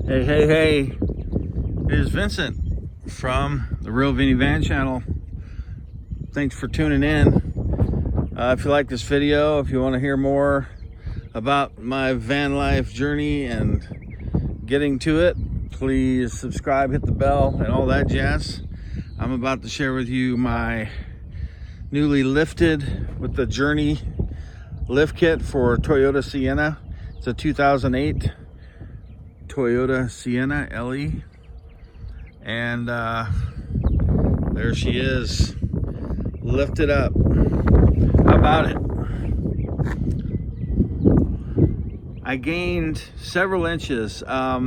Hey, it is Vincent from the Real Vinny Van channel. Thanks for tuning in. If you like this video, if you want to hear more about my van life journey and getting to it, please subscribe, hit the bell, and all that jazz. I'm about to share with you my newly lifted with the Journey lift kit for Toyota Sienna. It's a 2008 Toyota Sienna LE, and there she is, lifted up. How about it? I gained several inches. I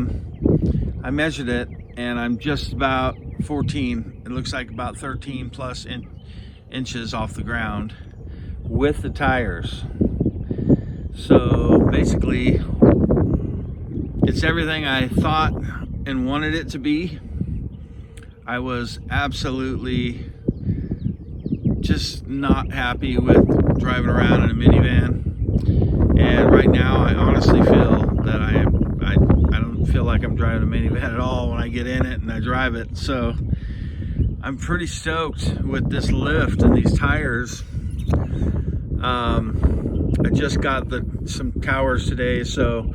measured it and I'm just about 14, it looks like about 13 plus inches off the ground with the tires. So basically it's everything I thought and wanted it to be. I was absolutely just not happy with driving around in a minivan. And right now I honestly feel that I don't feel like I'm driving a minivan at all when I get in it and I drive it. So I'm pretty stoked with this lift and these tires. I just got some towers today, so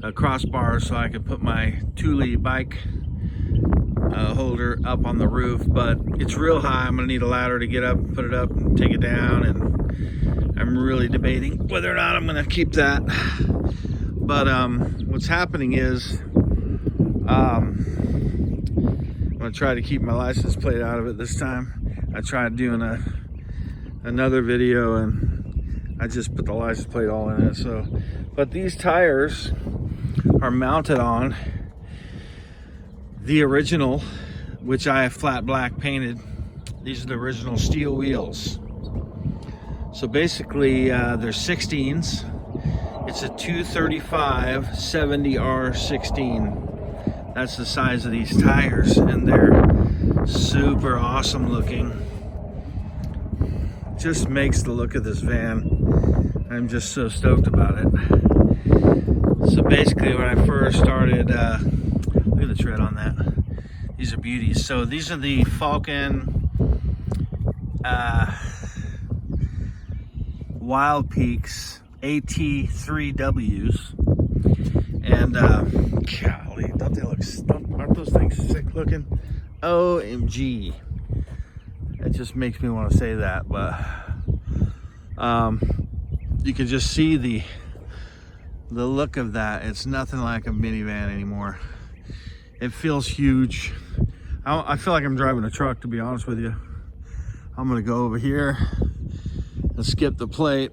a crossbar so I could put my Thule bike holder up on the roof, but it's real high. I'm gonna need a ladder to get up, put it up and take it down, and I'm really debating whether or not I'm gonna keep that. But what's happening is I'm gonna try to keep my license plate out of it this time. I tried doing another video and I just put the license plate all in it. So, but these tires are mounted on the original, which I have flat black painted. These are the original steel wheels. So basically they're 16s. It's a 235 70R16. That's the size of these tires, and they're super awesome looking. Just makes the look of this van. I'm just so stoked about it. So basically when I first started, look at the tread on that. These are beauties. So these are the Falcon Wild Peaks AT3Ws. And golly, aren't those things sick looking? OMG. It just makes me want to say that, but you can just see the look of that. It's nothing like a minivan anymore. It feels huge. I feel like I'm driving a truck, to be honest with you. I'm gonna go over here and skip the plate,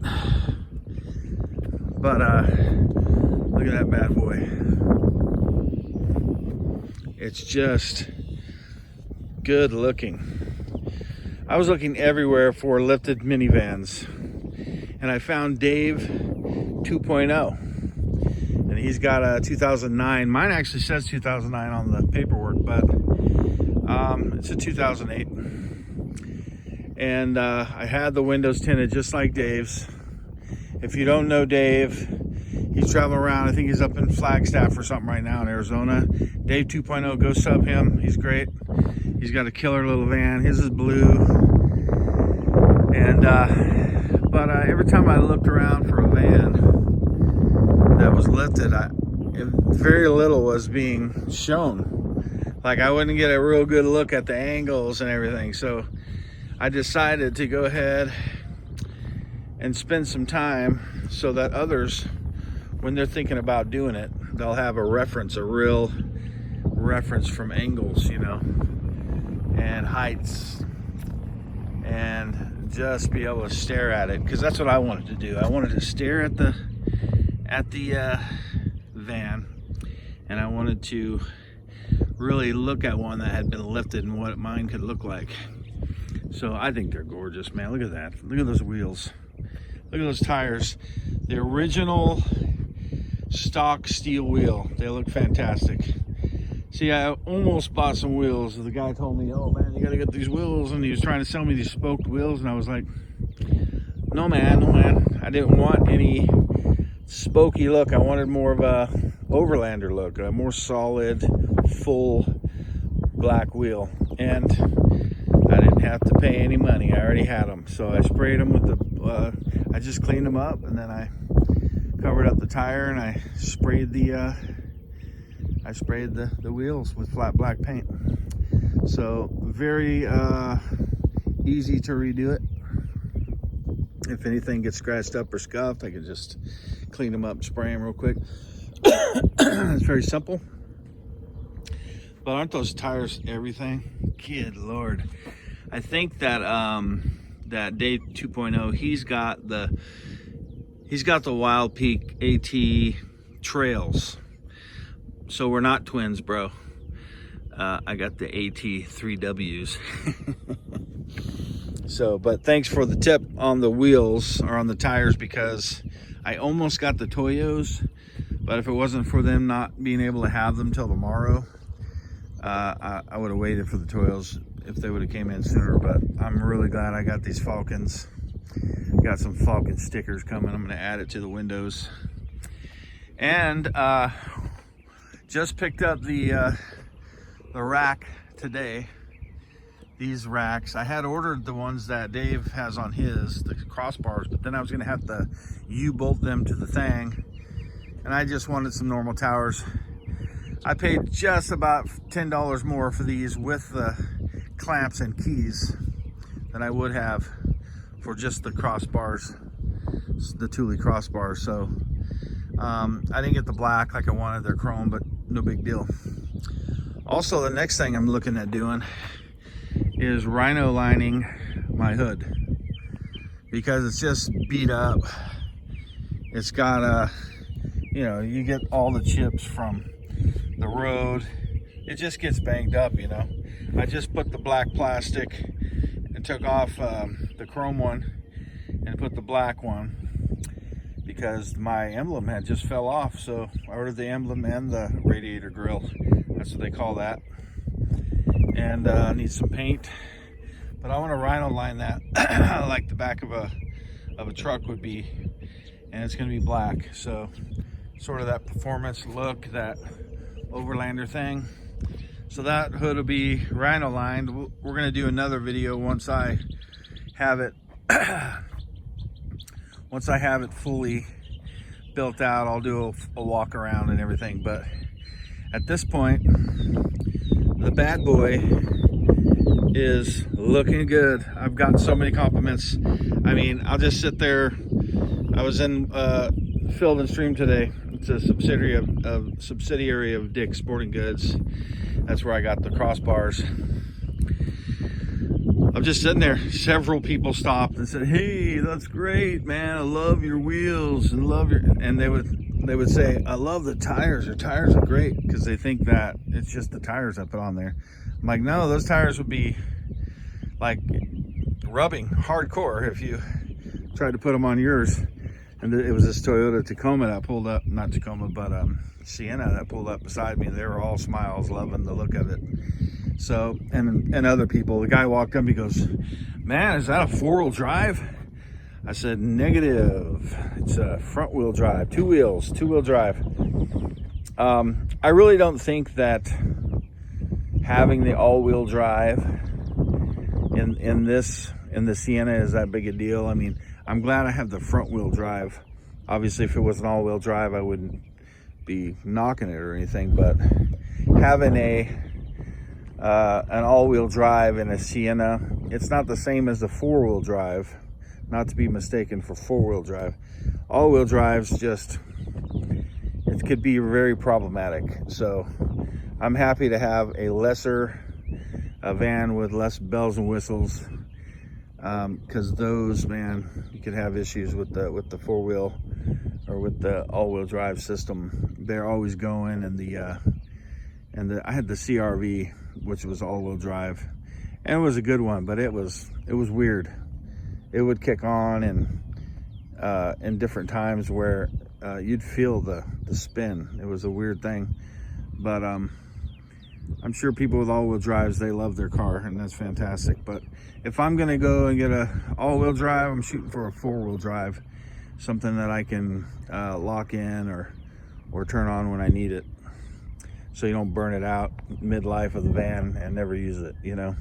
but look at that bad boy. It's just good looking. I was looking everywhere for lifted minivans, and I found Dave 2.0, and he's got a 2009. Mine actually says 2009 on the paperwork, but it's a 2008. And I had the windows tinted just like Dave's. If you don't know Dave, he's traveling around. I think he's up in Flagstaff or something right now in Arizona. Dave 2.0, go sub him. He's great. He's got a killer little van. His is blue. And but every time I looked around for a van that was lifted, very little was being shown. Like, I wouldn't get a real good look at the angles and everything. So I decided to go ahead and spend some time so that others, when they're thinking about doing it, they'll have a reference, a real reference from angles, you know, and heights, and just be able to stare at it, because that's what I wanted to do. I wanted to stare at the van, and I wanted to really look at one that had been lifted and what mine could look like. So I think they're gorgeous, man. Look at that. Look at those wheels. Look at those tires. The original stock steel wheel. They look fantastic. See, I almost bought some wheels. The guy told me, oh man, you gotta get these wheels, and he was trying to sell me these spoked wheels, and I was like, no man, I didn't want any spokey look. I wanted more of a Overlander look, a more solid, full black wheel. And I didn't have to pay any money. I already had them. So I sprayed them with the, I just cleaned them up, and then I covered up the tire, and I sprayed the wheels with flat black paint. So very easy to redo it. If anything gets scratched up or scuffed, I can just clean them up and spray them real quick. It's very simple. But aren't those tires everything? Good Lord. I think that that Dave 2.0, he's got the Wild Peak AT trails. So we're not twins, bro. I got the AT 3Ws. So, but thanks for the tip on the wheels, or on the tires, because I almost got the Toyos, but if it wasn't for them not being able to have them till tomorrow, I would have waited for the Toyos if they would have came in sooner. But I'm really glad I got these Falcons. Got some Falcon stickers coming. I'm going to add it to the windows. And just picked up the rack today. These racks, I had ordered the ones that Dave has on his, the crossbars, but then I was going to have to U-bolt them to the thing, and I just wanted some normal towers. I paid just about $10 more for these with the clamps and keys than I would have for just the crossbars, the Thule crossbars. So I didn't get the black like I wanted, their chrome, but no big deal. Also, the next thing I'm looking at doing is rhino lining my hood, because it's just beat up. It's got you get all the chips from the road. It just gets banged up, you know. I just put the black plastic and took off the chrome one and put the black one, because my emblem had just fell off. So I ordered the emblem and the radiator grill. That's what they call that. And I need some paint, but I want to rhino line that like the back of a truck would be, and it's going to be black. So sort of that performance look, that Overlander thing. So that hood will be rhino lined. We're going to do another video once I have it fully built out. I'll do a walk around and everything, but at this point, the bad boy is looking good. I've gotten so many compliments. I mean, I'll just sit there. I was in Field and Stream today. It's a subsidiary of Dick's Sporting Goods. That's where I got the crossbars. I'm just sitting there. Several people stopped and said, "Hey, that's great, man. I love your wheels and and they would say, "I love the tires. Your tires are great," because they think that it's just the tires I put on there. I'm like, no, those tires would be like rubbing hardcore if you tried to put them on yours. And it was this Toyota Tacoma that pulled up, not Tacoma, but Sienna that pulled up beside me. They were all smiles, loving the look of it. So, and other people, the guy walked up, he goes, "Man, is that a 4-wheel drive?" I said, "Negative. It's a front wheel drive, 2 wheels, 2-wheel drive." I really don't think that having the all-wheel drive in the Sienna is that big a deal. I mean, I'm glad I have the front wheel drive. Obviously, if it was an all-wheel drive, I wouldn't be knocking it or anything, but having an all-wheel drive in a Sienna, it's not the same as a 4-wheel drive, not to be mistaken for 4-wheel drive. All-wheel drives just, it could be very problematic. So I'm happy to have a lesser van with less bells and whistles, because those, man, you could have issues with the 4-wheel or with the all-wheel drive system. They're always going, and I had the CRV, which was all-wheel drive, and it was a good one, but it was weird. It would kick on and in different times where you'd feel the spin. It was a weird thing, but I'm sure people with all-wheel drives, they love their car, and that's fantastic. But if I'm gonna go and get a all-wheel drive, I'm shooting for a 4-wheel drive, something that I can lock in or turn on when I need it, so you don't burn it out mid-life of the van and never use it, you know.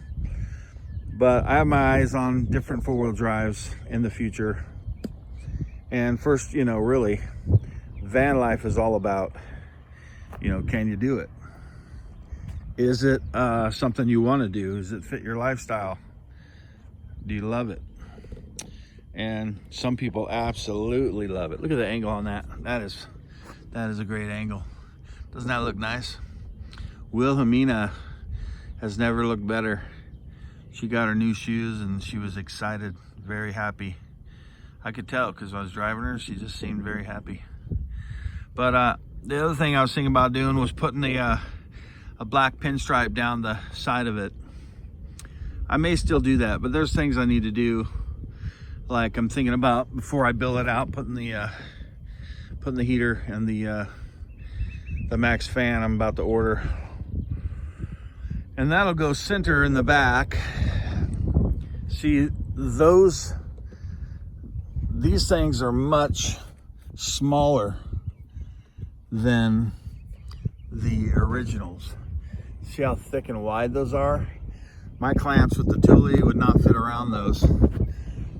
But I have my eyes on different four-wheel drives in the future. And first, you know, really, van life is all about, you know, can you do it? Is it something you want to do? Does it fit your lifestyle? Do you love it? And some people absolutely love it. Look at the angle on that. That is a great angle. Doesn't that look nice? Wilhelmina has never looked better. She got her new shoes and she was excited, very happy. I could tell because I was driving her, she just seemed very happy. But the other thing I was thinking about doing was putting a black pinstripe down the side of it. I may still do that, but there's things I need to do. Like I'm thinking about, before I build it out, putting the heater and the max fan I'm about to order. And that'll go center in the back. See, these things are much smaller than the originals. See how thick and wide those are? My clamps with the Thule would not fit around those.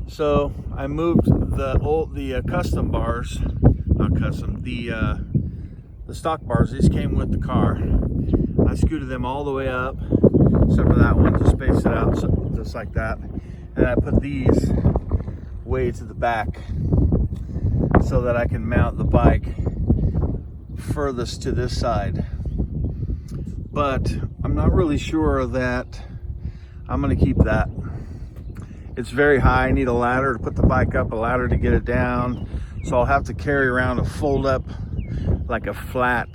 So I moved the custom bars, not custom, the stock bars. These came with the car. I scooted them all the way up, except for that one, to space it out, so, just like that. And I put these way to the back so that I can mount the bike furthest to this side. But I'm not really sure that I'm gonna keep that. It's very high. I need a ladder to put the bike up, a ladder to get it down. So I'll have to carry around a fold up, like a flat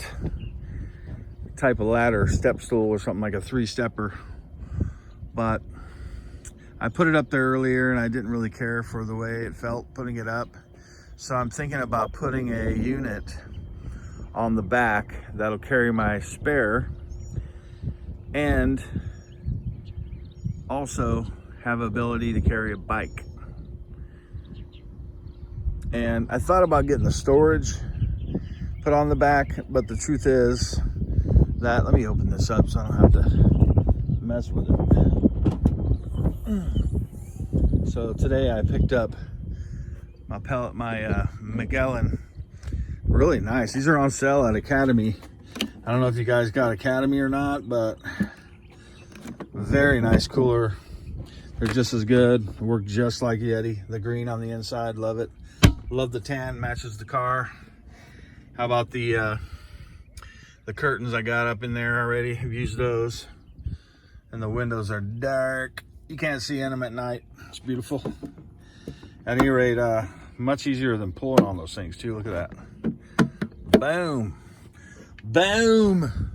type of ladder, step stool or something, like a 3-stepper. But I put it up there earlier and I didn't really care for the way it felt putting it up. So I'm thinking about putting a unit on the back that'll carry my spare and also have ability to carry a bike. And I thought about getting the storage put on the back, but the truth is that, let me open this up so I don't have to mess with it. So today I picked up my Magellan. Really nice. These are on sale at Academy. I don't know if you guys got Academy or not, but very nice cooler. They're just as good. Work just like Yeti. The green on the inside, love it. Love the tan, matches the car. How about the curtains I got up in there already? I've used those. And the windows are dark. You can't see in them at night. It's beautiful. At any rate, much easier than pulling on those things too. Look at that. Boom. Boom.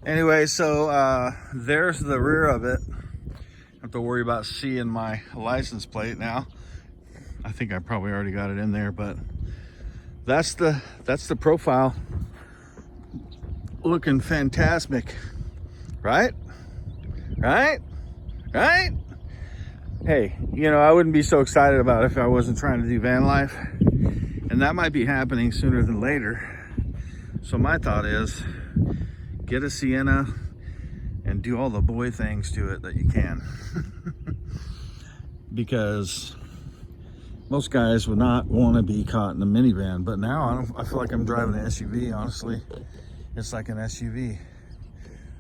Anyway, so there's the rear of it. Have to worry about seeing my license plate now. I think I probably already got it in there, but that's the profile. Looking fantastic, right? Right? Right? Hey, you know, I wouldn't be so excited about it if I wasn't trying to do van life, and that might be happening sooner than later. So my thought is, get a Sienna and do all the boy things to it that you can. Because most guys would not want to be caught in a minivan, but now I feel like I'm driving an SUV, honestly. It's like an SUV.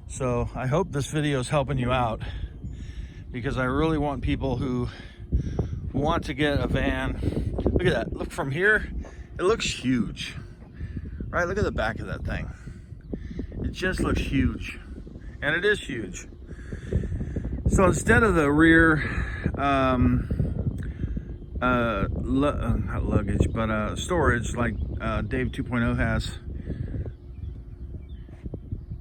So I hope this video is helping you out, because I really want people who want to get a van. Look at that. Look from here. It looks huge, right? Look at the back of that thing. It just looks huge, and it is huge. So instead of the rear, not luggage, but storage like Dave 2.0 has,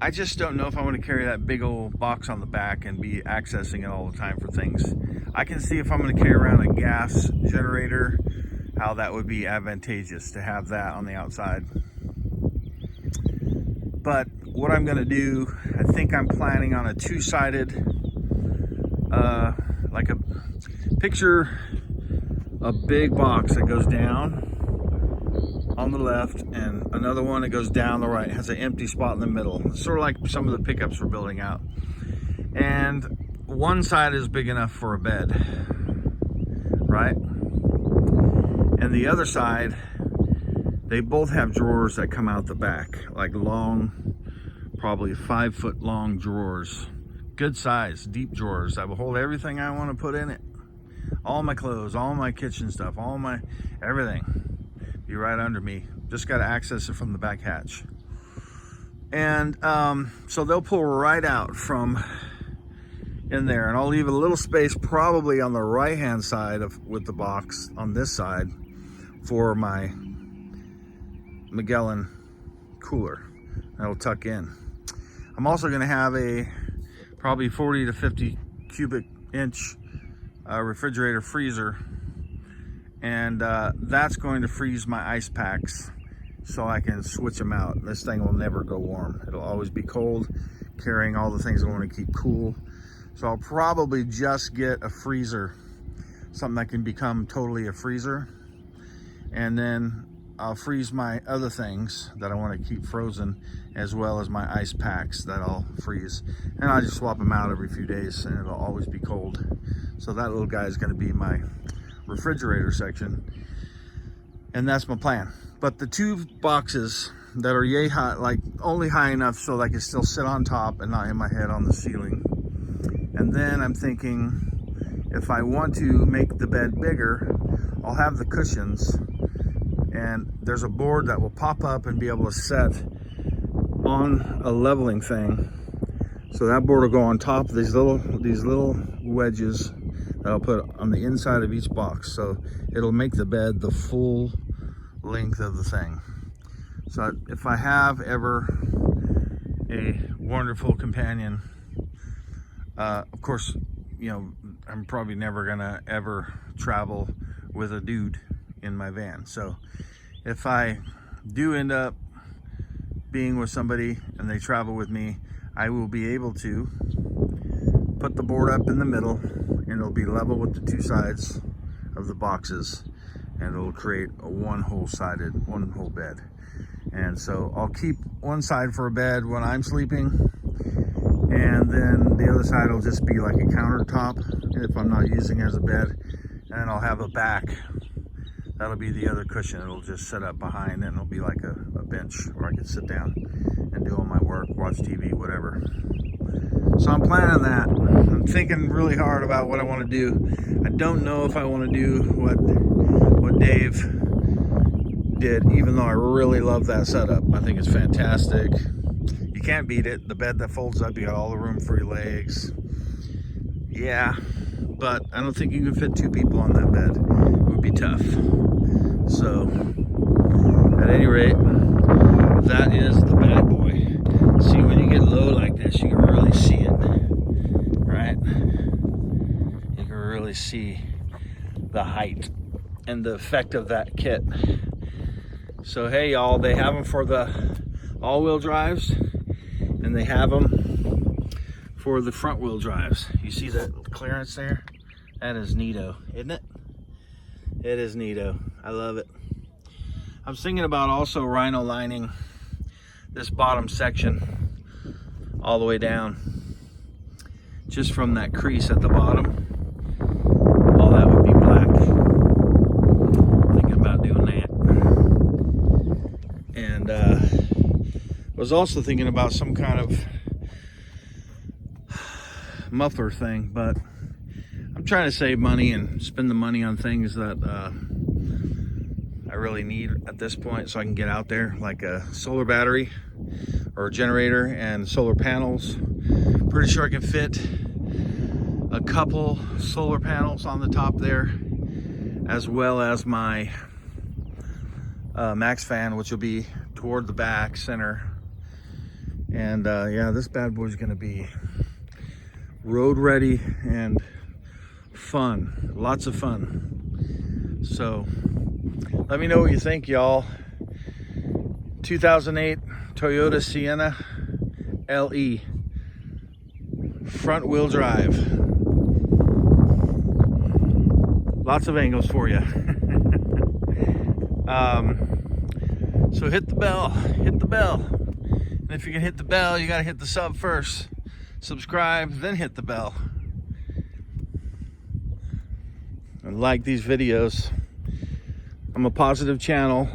I just don't know if I want to carry that big old box on the back and be accessing it all the time for things. I can see if I'm going to carry around a gas generator, how that would be advantageous to have that on the outside. But what I'm going to do, I think I'm planning on a two-sided, like a picture, a big box that goes down on the left and another one that goes down the right. It has an empty spot in the middle. It's sort of like some of the pickups we're building out. And one side is big enough for a bed, right? And the other side, they both have drawers that come out the back, like long, probably 5 foot long drawers. Good size, deep drawers that will hold everything I want to put in it. All my clothes, all my kitchen stuff, all my everything. Be right under me. Just got to access it from the back hatch. And so they'll pull right out from in there, and I'll leave a little space probably on the right hand side with the box on this side for my Magellan cooler that'll tuck in. I'm also going to have a probably 40 to 50 cubic inch refrigerator freezer, and that's going to freeze my ice packs so I can switch them out. This thing will never go warm. It'll always be cold, carrying all the things I want to keep cool. So I'll probably just get a freezer, something that can become totally a freezer, and then I'll freeze my other things that I want to keep frozen, as well as my ice packs that I'll freeze. And I just swap them out every few days, and it'll always be cold. So that little guy is going to be my refrigerator section, and that's my plan. But the two boxes that are yay high, like only high enough so that I can still sit on top and not hit my head on the ceiling. And then I'm thinking, if I want to make the bed bigger, I'll have the cushions, and there's a board that will pop up and be able to set on a leveling thing. So that board will go on top of these little wedges that I'll put on the inside of each box. So it'll make the bed the full length of the thing. So if I have ever a wonderful companion, of course, you know, I'm probably never gonna ever travel with a dude in my van. So if I do end up being with somebody and they travel with me, I will be able to put the board up in the middle, and it'll be level with the two sides of the boxes, and it'll create a one whole bed. And so I'll keep one side for a bed when I'm sleeping, and then the other side will just be like a countertop if I'm not using it as a bed. And I'll have a back that'll be the other cushion. It'll just set up behind, and it'll be like a bench where I can sit down and do all my work, watch TV, whatever. So I'm planning that. I'm thinking really hard about what I want to do. I don't know if I want to do what Dave did, even though I really love that setup. I think it's fantastic. You can't beat it. The bed that folds up, you got all the room for your legs. Yeah, but I don't think you can fit two people on that bed. It would be tough. So, at any rate, that is the bad boy. See, when you get low like this, you can really see it, right? You can really see the height and the effect of that kit. So, hey, y'all, they have them for the all-wheel drives, and they have them for the front-wheel drives. You see that clearance there? That is neato, isn't it? It is neato. I love it. I was thinking about also rhino lining this bottom section all the way down, just from that crease at the bottom. All that would be black. Thinking about doing that. And I was also thinking about some kind of muffler thing, but I'm trying to save money and spend the money on things that I really need at this point, so I can get out there, like a solar battery or a generator and solar panels. Pretty sure I can fit a couple solar panels on the top there, as well as my max fan, which will be toward the back center. And yeah, this bad boy is going to be road ready and fun, lots of fun. So let me know what you think, y'all. 2008 Toyota Sienna LE, front wheel drive. Lots of angles for you. So hit the bell, hit the bell. And if you can hit the bell, you gotta hit the sub first. Subscribe, then hit the bell. And like these videos. I'm a positive channel.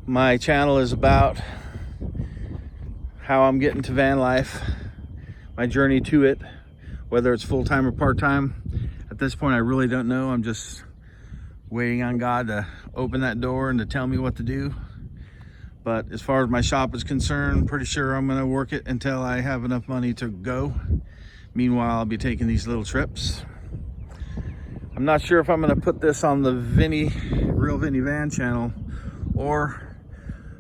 My channel is about how I'm getting to van life, my journey to it, whether it's full-time or part-time. At this point, I really don't know. I'm just waiting on God to open that door and to tell me what to do. But as far as my shop is concerned, pretty sure I'm gonna work it until I have enough money to go. Meanwhile, I'll be taking these little trips. I'm not sure if I'm gonna put this on the Real Vinny Van channel or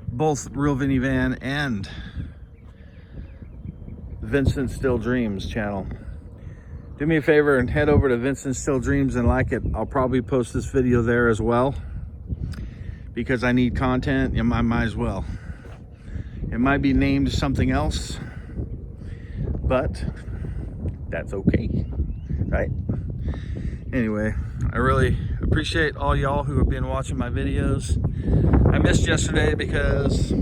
both Real Vinny Van and Vincent Still Dreams channel. Do me a favor and head over to Vincent Still Dreams and like it. I'll probably post this video there as well because I need content and I might as well. It might be named something else, but that's okay, right? Anyway, I really appreciate all y'all who have been watching my videos. I missed yesterday because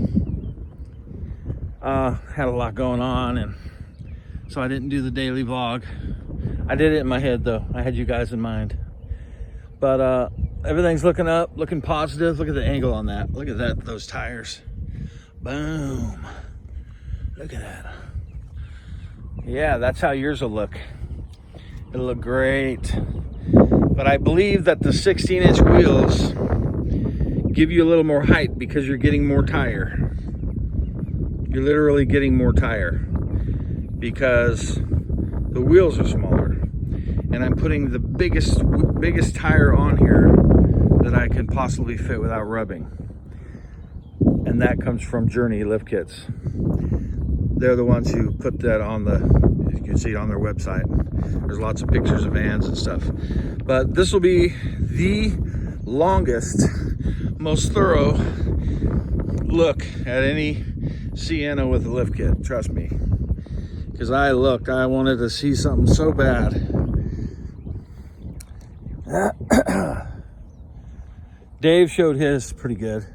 had a lot going on, and so I didn't do the daily vlog. I did it in my head though. I had you guys in mind. But everything's looking up, looking positive. Look at the angle on that. Look at that, those tires. Boom. Look at that. Yeah, that's how yours will look. It'll look great. But I believe that the 16-inch wheels give you a little more height because you're getting more tire. You're literally getting more tire because the wheels are smaller. And I'm putting the biggest tire on here that I can possibly fit without rubbing. And that comes from Journey lift kits. They're the ones who put that on you can see it on their website. There's lots of pictures of vans and stuff. But this will be the longest, most thorough look at any Sienna with a lift kit, trust me. Because I wanted to see something so bad. Dave showed his pretty good.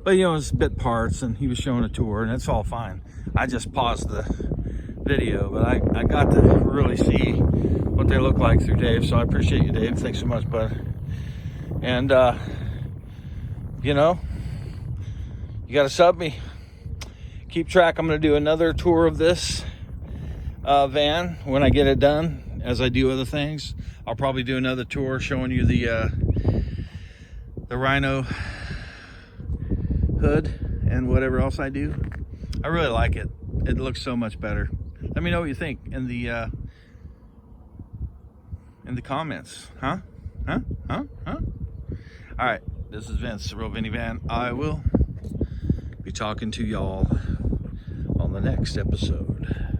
But you know, it's bit parts and he was showing a tour and it's all fine. I just paused the video, but I got to really see what they look like through Dave. So I appreciate you, Dave. Thanks so much, bud. And you know, you gotta sub me. Keep track. I'm gonna do another tour of this van when I get it done, as I do other things. I'll probably do another tour showing you the Rhino hood and whatever else I do. I really like it. It looks so much better. Let me know what you think in the comments. Huh? All right, this is Vince, Real Vinny Van. I will be talking to y'all on the next episode.